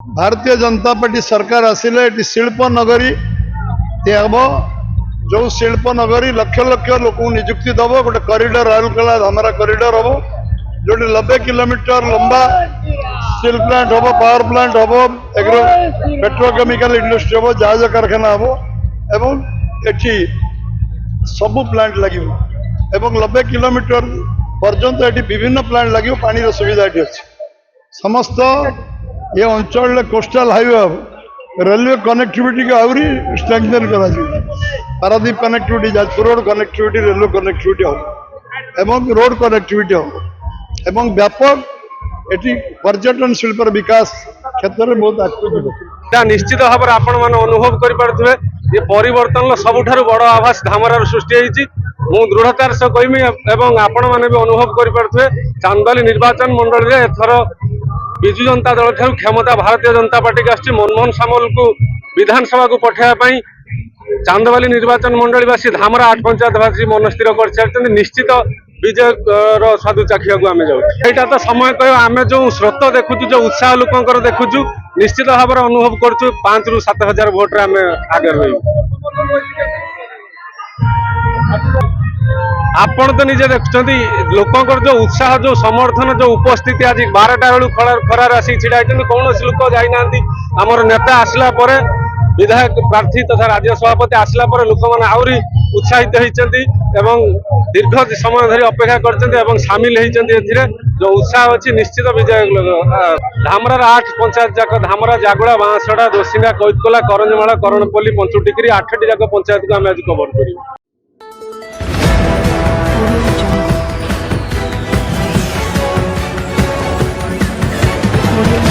Bharatiya Janata party सरकार आसिले ये शिल्प नगरी हम जो शिल्प नगरी लक्ष लक्ष लोक निजुक्ति दब गोटे कॉरिडोर राउरकेला धामरा कॉरिडोर हम जो 90 किलोमीटर लंबा स्टील प्लांट हम पावर प्लांट हम एग्रो पेट्रोकेमिकल इंडस्ट्री हम जहाज कारखाना हम एवं एटी सबू प्लांट लगे 90 किलोमीटर पर्यंत ये विभिन्न प्लांट लगे पानी सुविधा ये अच्छी समस्त ये अंचल कोस्टल हाईवे रेलवे कनेक्टिविटी को आहरी स्ट्रेंथन करा Paradip connectivity Jajpur road connectivity railway connectivity हम रोड कनेक्टिविटी हम व्यापक एटी पर्यटन शिल्प विकास क्षेत्र में बहुत आगे निश्चित भाव में आपण मैंने अनुभव करें ये परिवर्तन सबुठारु बड़ आभास धामरार सृष्टि होती मु दृढ़तार सह कहमी एवं आपण मैंने भी अनुभव करें चांदोली निर्वाचन मंडल में एथर विजु जनता दल ठार क्षमता भारतीय जनता पार्टी की आसी मनमोहन सामल को विधानसभा को पठाइवाई चांदोली निर्वाचन मंडलवासी धामरा 8 पंचायतवासी मन स्थिर कर निश्चित विजय स्वादु चाखिया आम जाऊँ तो समय कह आम जो स्रोत देखुचु जो उत्साह लोक देखुचु निश्चित भाव में अनुभव करुँ 5 ରୁ 7 हजार भोट्रे आम आगे रही आपण तो निजे देखुं लोकंर जो उत्साह जो समर्थन जो उपस्थिति आज 12टा बेलू खरार आसिक छिड़ा कौन लोक जाना आमर नेता आसला विधायक प्रार्थी तथा राज्य सभापति आसला लोक मैंने आहरी उत्साहित होती दीर्घ समय धरी अपेक्षा कर सामिल होती जो उत्साह अच्छी निश्चित विजय धामरार 8 पंचायत जाक धामरा जागुड़ा बांसड़ा दोसिंगा कैतकोला करंजमाला करणपल्ली पंचुटिकरी 8टी जाक पंचायत को आम आज कवर कर Audio